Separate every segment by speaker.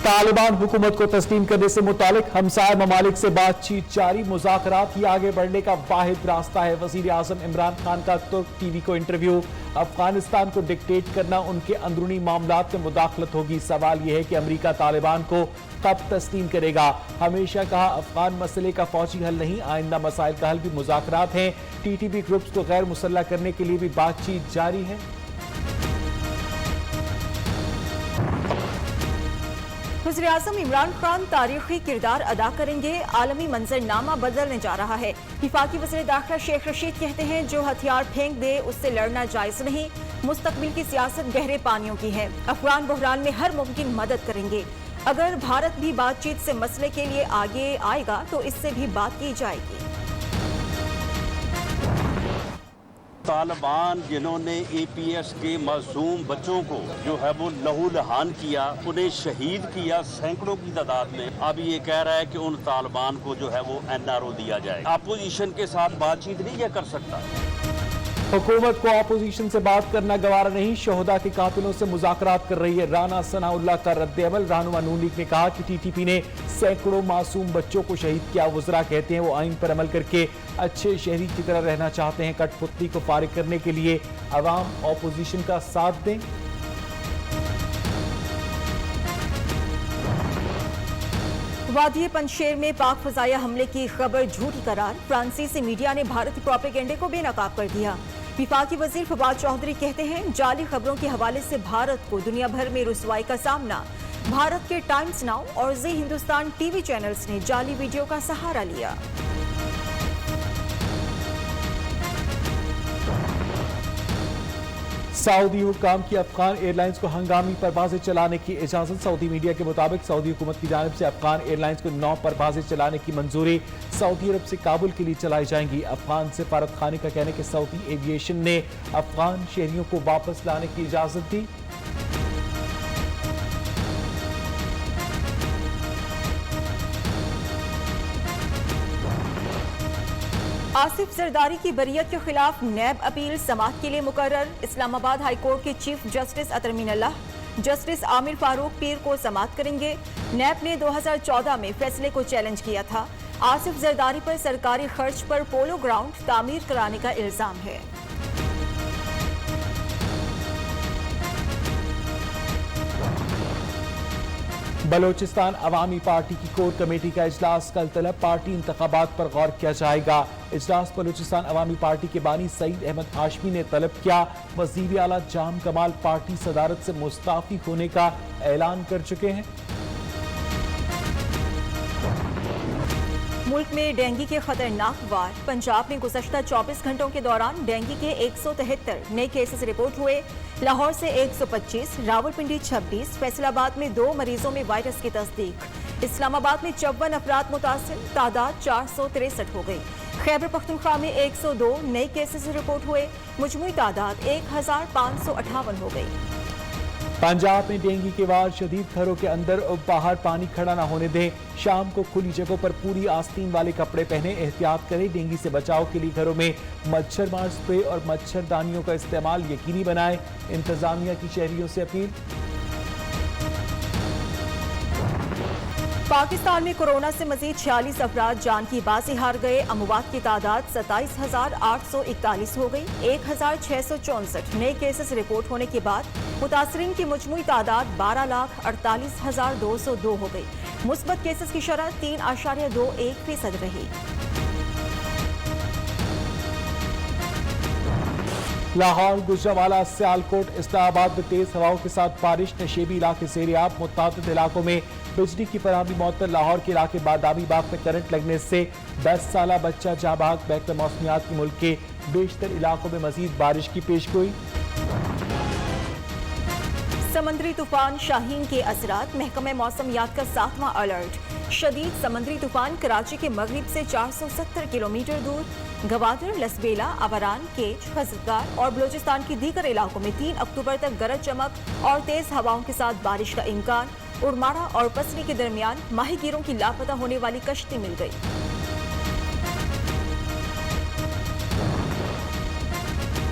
Speaker 1: तालिबान हुकूमत को तस्लीम करने से मुतालिक हमसाय ममालिक से बातचीत जारी, मुज़ाकरात ही आगे बढ़ने का वाहिद रास्ता है। वज़ीर आज़म इमरान खान का तुर्क टीवी को इंटरव्यू, अफगानिस्तान को डिक्टेट करना उनके अंदरूनी मामलात में मुदाखलत होगी। सवाल यह है कि अमरीका तालिबान को कब तस्लीम करेगा। हमेशा कहा अफगान मसले का फौजी हल नहीं, आइंदा मसाइल का हल भी मुज़ाकरात हैं। टीटीपी ग्रुप्स को गैर मुसल्लह करने के लिए भी बातचीत जारी है।
Speaker 2: वज़ीर-ए-आज़म इमरान खान तारीखी किरदार अदा करेंगे, आलमी मंजरनामा बदलने जा रहा है। वफाकी वज़ीर दाखिला शेख रशीद कहते हैं जो हथियार फेंक दे उससे लड़ना जायज़ नहीं, मुस्तकबिल की सियासत गहरे पानियों की है। अफगान बहरान में हर मुमकिन मदद करेंगे। अगर भारत भी बातचीत से मसले के लिए आगे आएगा तो इससे भी बात की जाएगी।
Speaker 3: तालिबान जिन्होंने APS के मासूम बच्चों को जो है वो लहू लहान किया, उन्हें शहीद किया सैकड़ों की तादाद में, अब ये कह रहा है कि उन तालिबान को जो है वो NRO दिया जाए। अपोजिशन के साथ बातचीत नहीं ये कर सकता।
Speaker 1: हुकूमत को अपोजिशन से बात करना गवारा नहीं, शोहदा के कातिलों से मुज़ाकरात कर रही है। राना सनाउल्लाह का रद्द-ए-अमल, रहनुमा नून लीग ने कहा कि TTP ने सैकड़ों मासूम बच्चों को शहीद किया। वज़रा कहते हैं वो आइन पर अमल करके अच्छे शहरी की तरह रहना चाहते हैं। कठपुतली को फारिग करने के लिए अवाम अपोजिशन का साथ दें।
Speaker 2: वादी पंजशेर में पाक फजाया हमले की खबर झूठी करार, फ्रांसीसी मीडिया ने भारतीय प्रोपेगेंडे को बेनकाब कर दिया। विफाकी वजीर फवाद चौधरी कहते हैं जाली खबरों के हवाले से भारत को दुनिया भर में रुसवाई का सामना। भारत के टाइम्स नाउ और जी हिंदुस्तान टीवी चैनल्स ने जाली वीडियो का सहारा लिया।
Speaker 1: सऊदी हुक्काम की अफगान एयरलाइंस को हंगामी परवाजें चलाने की इजाजत। सऊदी मीडिया के मुताबिक सऊदी हुकूमत की जानिब से अफगान एयरलाइंस को 9 परवाजें चलाने की मंजूरी सऊदी अरब से काबुल के लिए चलाई जाएंगी। अफगान सफारत खाने का कहना है कि सऊदी एविएशन ने अफगान शहरियों को वापस लाने की इजाजत दी।
Speaker 2: आसिफ जरदारी की बरियत के खिलाफ नैब अपील समाअत के लिए मुकर्रर। इस्लामाबाद हाई कोर्ट के चीफ जस्टिस अतरमीन अल्लाह, जस्टिस आमिर फारूक पीर को समाअत करेंगे। नैब ने 2014 में फैसले को चैलेंज किया था। आसिफ जरदारी पर सरकारी खर्च पर पोलो ग्राउंड तामीर कराने का इल्जाम है।
Speaker 1: बलोचिस्तान अवामी पार्टी की कोर कमेटी का इजलास कल तलब, पार्टी इंतखाबात पर गौर किया जाएगा। इजलास बलोचिस्तान अवामी पार्टी के बानी सईद अहमद हाशमी ने तलब किया। वजीर आला जाम कमाल पार्टी सदारत से मुस्ताफी होने का ऐलान कर चुके हैं।
Speaker 2: मुल्क में डेंगू के खतरनाक वार, पंजाब में गुज़श्ता 24 घंटों के दौरान डेंगू के 173 नए केसेस रिपोर्ट हुए। लाहौर से 125, रावलपिंडी 26, फैसलाबाद में 2 मरीजों में वायरस की तस्दीक। इस्लामाबाद में 54 अफराद मुतासिर, तादाद 463 हो गई। खैबर पख्तूनख्वा में 102 नए केसेस रिपोर्ट हुए, मुजमुई तादाद 1558 हो गई।
Speaker 1: पंजाब में डेंगू के वार शदीद, घरों के अंदर और बाहर पानी खड़ा न होने दें। शाम को खुली जगहों पर पूरी आस्तीन वाले कपड़े पहने, एहतियात करें। डेंगू से बचाव के लिए घरों में मच्छर मार स्प्रे और मच्छरदानियों का इस्तेमाल यकीनी बनाएं। इंतजामिया की शहरियों से अपील।
Speaker 2: पाकिस्तान में कोरोना से मजीद 46 अफराद जान की बाजी हार गए। अमवात की तादाद 27,841 हो गई। 1,664 नए केसेस रिपोर्ट होने के बाद मुतासरीन की मुजमुई तादाद 12,48,202 हो गई। मुस्बत केसेस की शरह 3.21% रही।
Speaker 1: लाहौर, गुजरांवाला, सियालकोट, इस्लामाबाद में तेज हवाओं के साथ बारिश, नशेबी इलाके सेरियाब, मुतअद्दिद इलाकों में बिजली की फराहमी मुअत्तल। लाहौर के इलाके बादामी बाग में करंट लगने से 10 साला बच्चा जाँ बहक। महकमा मौसमियात की मुल्क के बेशतर इलाकों में मजीद बारिश की पेशगोई।
Speaker 2: समंदरी तूफान शाहीन के असरात, महकमा मौसमियात का 7वां अलर्ट। शदीद समंदरी तूफान कराची के मगरिब से 470 किलोमीटर दूर गवादर, लसबेला, अवरान, केच, खजगार और बलोचिस्तान की दीगर इलाकों में 3 अक्टूबर तक गरज चमक और तेज हवाओं के साथ बारिश का इम्कान। उड़मारा और पसरी के दरमियान माहीगीरों की लापता होने वाली कश्ती मिल गई।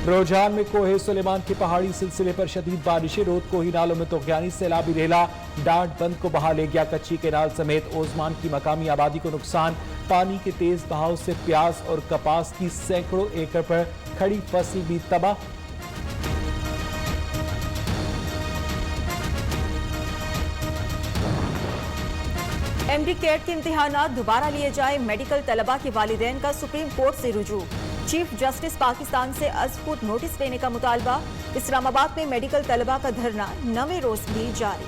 Speaker 1: रोजान में कोहे सुलेमान के पहाड़ी सिलसिले पर शदीद बारिशें, रोद कोही नालों में तूफ़ानी सैलाबी रेला डांट बंद को बहा ले गया। कच्ची केनाल समेत ओस्मान की मकामी आबादी को नुकसान। पानी के तेज बहाव से प्याज और कपास की सैकड़ों एकड़ पर खड़ी फसल भी तबाह।
Speaker 2: एमडी कैट के इम्तिहानात दोबारा लिए जाए, मेडिकल तलबा के वालिदैन का सुप्रीम कोर्ट से रुजू। चीफ जस्टिस पाकिस्तान से अज़फुट नोटिस लेने का मुतालबा। इस्लामाबाद में मेडिकल तलबा का धरना 9वें रोज भी जारी।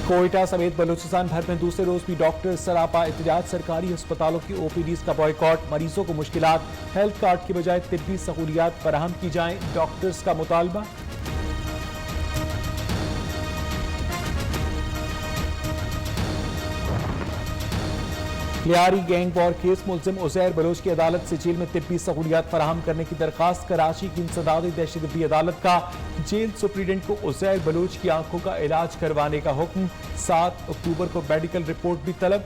Speaker 1: कोयटा समेत बलूचिस्तान भर में दूसरे रोज भी डॉक्टर सरापा एहतजाज। सरकारी अस्पतालों की ओपीडीज का बॉयकॉट। मरीजों को मुश्किलात, हेल्थ कार्ड की बजाय तिब्बी सहूलियात फराहम की जाएं, डॉक्टर्स का मुतालबा। लियारी गैंग वॉर केस मुलजिम उज़ैर बलोच की अदालत से जेल में तिब्बी सहूलियात फराहम करने की दरखास्त। कराची की इंसदादी दहशतगर्दी अदालत का जेल सुप्रीडेंट को उज़ैर बलोच की आंखों का इलाज करवाने का हुक्म। 7 अक्टूबर को मेडिकल रिपोर्ट भी तलब।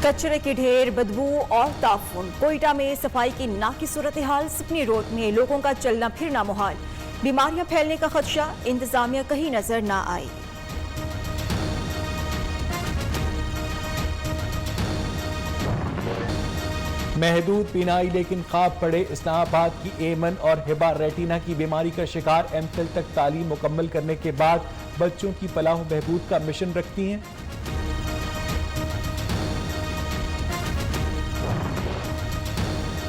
Speaker 2: कचरे के ढेर, बदबू और ताफून। कोयटा में सफाई की नाकी सूरत हाल। सिपनी रोड में लोगों का चलना फिरना मुहाल। बीमारियां फैलने का खदशा, इंतजामिया कहीं नजर ना आई।
Speaker 1: महदूद बीनाई लेकिन ख्वाब पड़े। इस्लामाबाद की एमन और हिबा रेटिना की बीमारी का शिकार एमफिल तक तालीम मुकम्मल करने के बाद बच्चों की फलाह बहबूद का मिशन रखती हैं।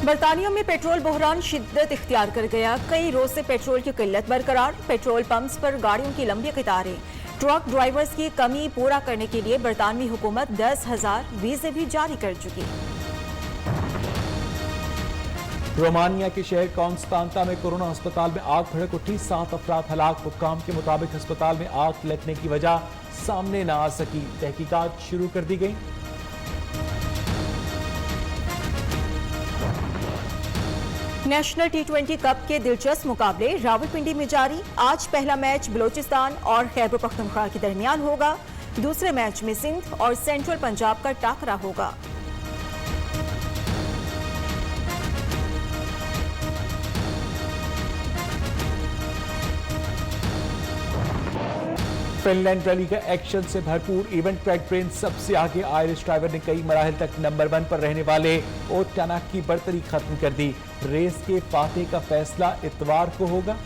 Speaker 2: बरतानिया में पेट्रोल बहरान शिद्दत इख्तियार कर गया। कई रोज से पेट्रोल की किल्लत बरकरार। पेट्रोल पंप्स पर गाड़ियों की लंबी कतारें। ट्रक ड्राइवर्स की कमी पूरा करने के लिए बरतानवी हुकूमत 10,000 वीजे भी जारी कर चुकी।
Speaker 1: रोमानिया के शहर कॉन्स्टांता में कोरोना अस्पताल में आग भड़क उठी। 7 अफराद हलाक। हुक्काम के मुताबिक अस्पताल में आग लगने की वजह सामने न आ सकी। तहकीकात शुरू कर दी गई।
Speaker 2: नेशनल T20 कप के दिलचस्प मुकाबले रावलपिंडी में जारी। आज पहला मैच बलोचिस्तान और खैबर पख्तूनख्वा के दरमियान होगा। दूसरे मैच में सिंध और सेंट्रल पंजाब का टाकरा होगा।
Speaker 1: फिनलैंड रैली का एक्शन से भरपूर इवेंट। ट्रैक ट्रेन सबसे आगे। आयरिश ड्राइवर ने कई मराहल तक नंबर 1 पर रहने वाले ओटानाक की बर्तरी खत्म कर दी। रेस के फातेह का फैसला इतवार को होगा।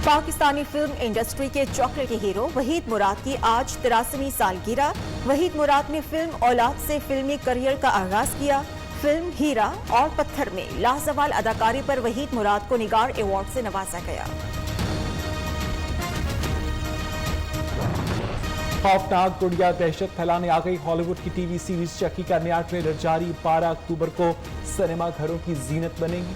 Speaker 2: पाकिस्तानी फिल्म इंडस्ट्री के चॉकलेटी हीरो वहीद मुराद की आज 83वीं सालगिरह। वहीद मुराद ने फिल्म औलाद से फिल्मी करियर का आगाज किया। फिल्म हीरा और पत्थर में लाजवाल अदाकारी पर वहीद मुराद को निगार अवार्ड से नवाजा गया।
Speaker 1: खौफनाक गुड़िया दहशत फैलाने आ गई। हॉलीवुड की टीवी सीरीज चकी का नया ट्रेलर जारी। 12 अक्टूबर को सिनेमा घरों की जीनत बनेगी।